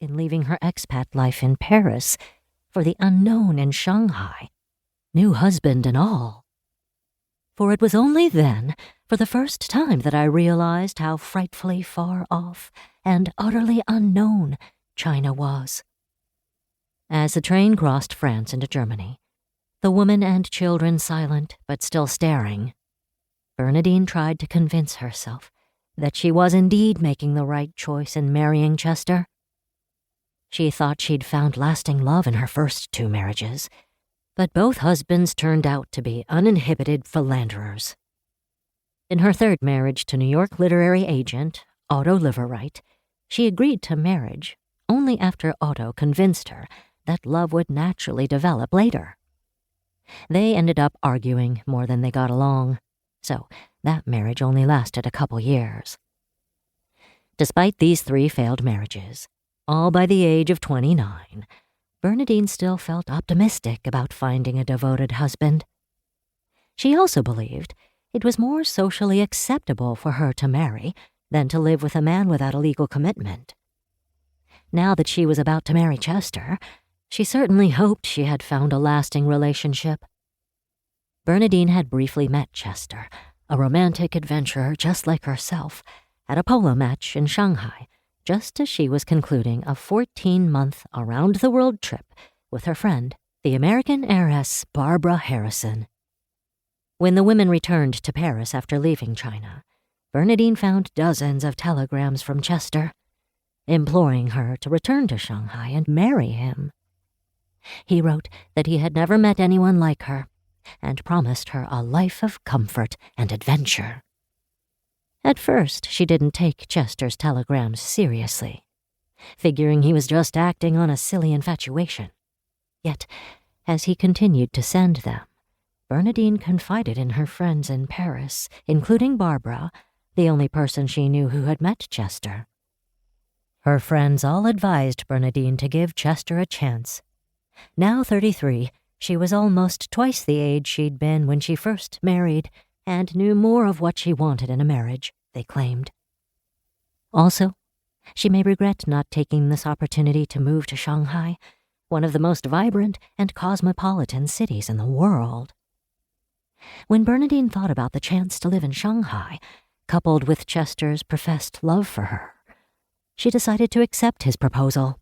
in leaving her expat life in Paris for the unknown in Shanghai, new husband and all. For it was only then, for the first time, that I realized how frightfully far off and utterly unknown China was. As the train crossed France into Germany, the woman and children silent but still staring, Bernardine tried to convince herself that she was indeed making the right choice in marrying Chester. She thought she'd found lasting love in her first 2 marriages, but both husbands turned out to be uninhibited philanderers. In her 3rd marriage to New York literary agent Otto Liverwright, she agreed to marriage only after Otto convinced her that love would naturally develop later. They ended up arguing more than they got along, so that marriage only lasted a couple years. Despite these 3 failed marriages, all by the age of 29, Bernardine still felt optimistic about finding a devoted husband. She also believed it was more socially acceptable for her to marry than to live with a man without a legal commitment. Now that she was about to marry Chester, she certainly hoped she had found a lasting relationship. Bernardine had briefly met Chester, a romantic adventurer just like herself, at a polo match in Shanghai, just as she was concluding a 14-month around-the-world trip with her friend, the American heiress Barbara Harrison. When the women returned to Paris after leaving China, Bernardine found dozens of telegrams from Chester, imploring her to return to Shanghai and marry him. He wrote that he had never met anyone like her and promised her a life of comfort and adventure. At first, she didn't take Chester's telegrams seriously, figuring he was just acting on a silly infatuation. Yet, as he continued to send them, Bernardine confided in her friends in Paris, including Barbara, the only person she knew who had met Chester. Her friends all advised Bernardine to give Chester a chance. Now 33, she was almost twice the age she'd been when she first married and knew more of what she wanted in a marriage, they claimed. Also, she may regret not taking this opportunity to move to Shanghai, one of the most vibrant and cosmopolitan cities in the world. When Bernardine thought about the chance to live in Shanghai, coupled with Chester's professed love for her, she decided to accept his proposal.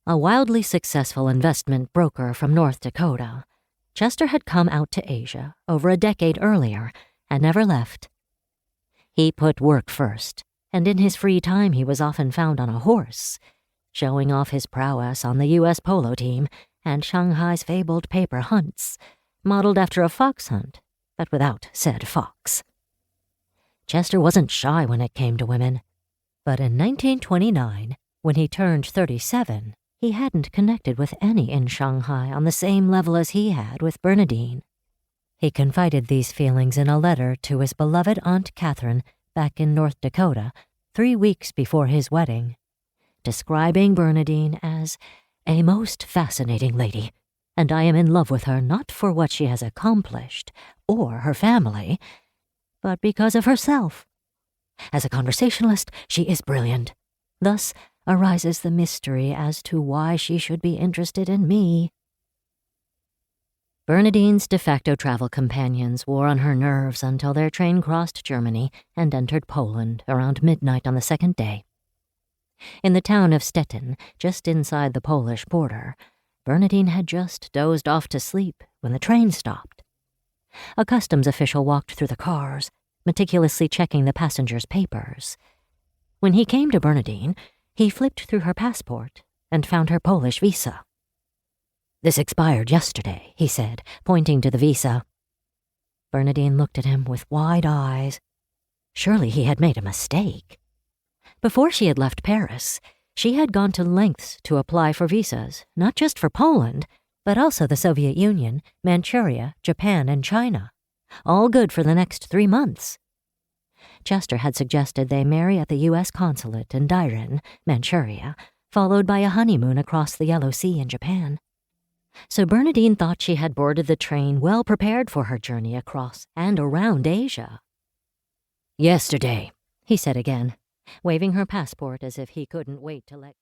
A wildly successful investment broker from North Dakota, Chester had come out to Asia over a decade earlier and never left. He put work first, and in his free time he was often found on a horse, showing off his prowess on the U.S. polo team and Shanghai's fabled paper hunts, modeled after a fox hunt, but without said fox. Chester wasn't shy when it came to women, but in 1929, when he turned 37, he hadn't connected with any in Shanghai on the same level as he had with Bernardine. He confided these feelings in a letter to his beloved Aunt Catherine back in North Dakota 3 weeks before his wedding, describing Bernardine as a most fascinating lady, and I am in love with her not for what she has accomplished or her family, but because of herself. As a conversationalist, she is brilliant. Thus arises the mystery as to why she should be interested in me. Bernardine's de facto travel companions wore on her nerves until their train crossed Germany and entered Poland around midnight on the 2nd day. In the town of Stettin, just inside the Polish border, Bernardine had just dozed off to sleep when the train stopped. A customs official walked through the cars, meticulously checking the passengers' papers. When he came to Bernardine, he flipped through her passport and found her Polish visa. "This expired yesterday," he said, pointing to the visa. Bernardine looked at him with wide eyes. Surely he had made a mistake. Before she had left Paris, she had gone to lengths to apply for visas, not just for Poland, but also the Soviet Union, Manchuria, Japan, and China, all good for the next 3 months. Chester had suggested they marry at the U.S. consulate in Doyenne, Manchuria, followed by a honeymoon across the Yellow Sea in Japan. So Bernardine thought she had boarded the train well prepared for her journey across and around Asia. "Yesterday," he said again, waving her passport as if he couldn't wait to let go.